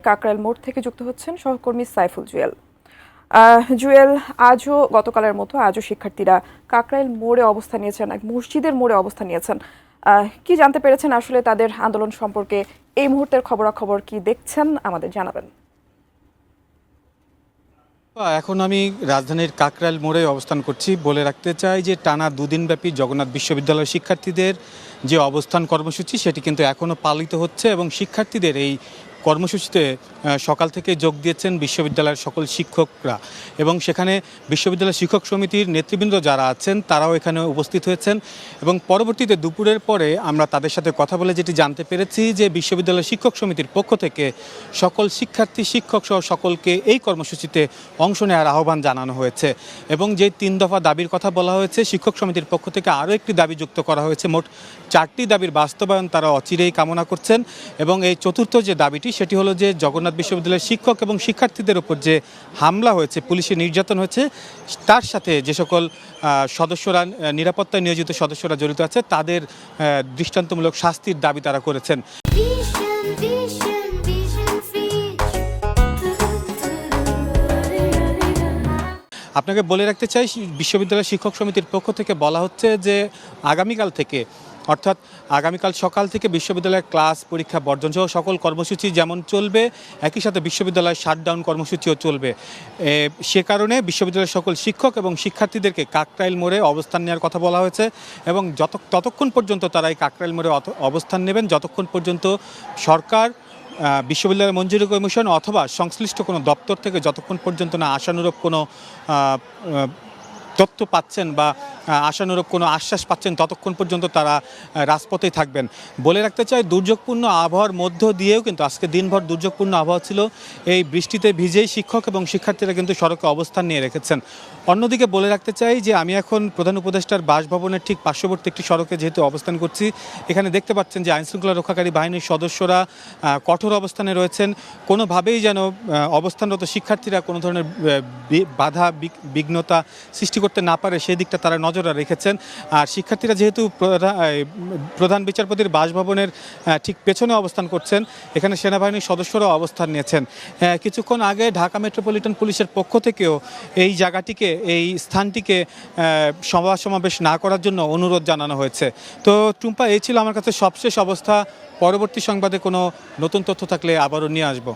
কাকরাইল মোড় থেকে যুক্ত হচ্ছেন সহকর্মী সাইফুল জুয়েল। জুয়েল, আজও গতকালের মতো আজও শিক্ষার্থীরা কাকরাইল মোড়ে অবস্থান নিয়েছেন, এক মসজিদের মোড়ে অবস্থান নিয়েছেন। কি জানতে পেরেছেন আসলে তাদের আন্দোলন সম্পর্কে? এই মুহূর্তের খবরাখবর কি দেখছেন আমাদের জানাবেন। এখন আমি রাজধানীর কাকরাইল মোড়ে অবস্থান করছি। বলে রাখতে চাই যে টানা দুদিনব্যাপী জগন্নাথ বিশ্ববিদ্যালয়ের শিক্ষার্থীদের যে অবস্থান কর্মসূচি সেটি কিন্তু এখনও পালিত হচ্ছে এবং শিক্ষার্থীদের এই কর্মসূচিতে সকাল থেকে যোগ দিয়েছেন বিশ্ববিদ্যালয়ের সকল শিক্ষকরা এবং সেখানে বিশ্ববিদ্যালয় শিক্ষক সমিতির নেতৃবৃন্দ যারা আছেন তারাও এখানে উপস্থিত হয়েছেন এবং পরবর্তীতে দুপুরের পরে আমরা তাদের সাথে কথা বলে যেটি জানতে পেরেছি যে বিশ্ববিদ্যালয় শিক্ষক সমিতির পক্ষ থেকে সকল শিক্ষার্থী শিক্ষক সহ সকলকে এই কর্মসূচিতে অংশ নেওয়ার আহ্বান জানানো হয়েছে এবং যে 3 দফা দাবির কথা বলা হয়েছে শিক্ষক সমিতির পক্ষ থেকে আরও একটি দাবি যুক্ত করা হয়েছে। মোট 4টি দাবির বাস্তবায়ন তারা অচিরেই কামনা করছেন এবং এই চতুর্থ যে দাবিটি সেটি হলো যে জগন্নাথ বিশ্ববিদ্যালয়ের শিক্ষক এবং শিক্ষার্থীদের উপর যে হামলা হয়েছে, পুলিশের নির্যাতন হয়েছে, তার সাথে যে সকল সদস্যরা নিরাপত্তায় নিয়োজিত সদস্যরা জড়িত আছে তাদের দৃষ্টান্তমূলক শাস্তির দাবি তারা করেছেন। আপনাকে বলে রাখতে চাই বিশ্ববিদ্যালয় শিক্ষক সমিতির পক্ষ থেকে বলা হচ্ছে যে আগামীকাল থেকে অর্থাৎ আগামীকাল সকাল থেকে বিশ্ববিদ্যালয়ের ক্লাস পরীক্ষা বর্জন সহ সকল কর্মসূচি যেমন চলবে একই সাথে বিশ্ববিদ্যালয়ের শাটডাউন কর্মসূচিও চলবে। সে কারণে বিশ্ববিদ্যালয়ের সকল শিক্ষক এবং শিক্ষার্থীদেরকে কাকরাইল মোড়ে অবস্থান নেওয়ার কথা বলা হয়েছে এবং ততক্ষণ পর্যন্ত তারা এই কাকরাইল মোড়ে অবস্থান নেবেন যতক্ষণ পর্যন্ত সরকার, বিশ্ববিদ্যালয়ের মঞ্জুরি কমিশন অথবা সংশ্লিষ্ট কোনো দপ্তর থেকে যতক্ষণ পর্যন্ত না আশানুরূপ কোনো তথ্য পাচ্ছেন বা আশানুরূপ কোনো আশ্বাস পাচ্ছেন ততক্ষণ পর্যন্ত তারা রাজপথেই থাকবেন। বলে রাখতে চাই দুর্যোগপূর্ণ আবহাওয়ার মধ্য দিয়েও কিন্তু আজকে দিনভর দুর্যোগপূর্ণ আবহাওয়া ছিল। এই বৃষ্টিতে ভিজেই শিক্ষক এবং শিক্ষার্থীরা কিন্তু সড়কে অবস্থান নিয়ে রেখেছেন। অন্যদিকে বলে রাখতে চাই যে আমি এখন প্রধান উপদেষ্টার বাসভবনের ঠিক পার্শ্ববর্তী একটি সড়কে যেহেতু অবস্থান করছি, এখানে দেখতে পাচ্ছেন যে আইনশৃঙ্খলা রক্ষাকারী বাহিনীর সদস্যরা কঠোর অবস্থানে রয়েছেন। কোনোভাবেই যেন অবস্থানরত শিক্ষার্থীরা কোনো ধরনের বাধা বিঘ্নতা সৃষ্টি করতে না পারে সেই দিকটা তারা নজর রেখেছেন। আর শিক্ষার্থীরা যেহেতু প্রধান বিচারপতির বাসভবনের ঠিক পেছনে অবস্থান করছেন, এখানে সেনাবাহিনীর সদস্যরাও অবস্থান নিয়েছেন। কিছুক্ষণ আগে ঢাকা মেট্রোপলিটন পুলিশের পক্ষ থেকেও এই জায়গাটিকে, এই স্থানটিকে সভা সমাবেশ না করার জন্য অনুরোধ জানানো হয়েছে। তো টুম্পা, এই ছিল আমার কাছে সবশেষ অবস্থা। পরবর্তী সংবাদে কোনো নতুন তথ্য থাকলে আবারও নিয়ে আসবো।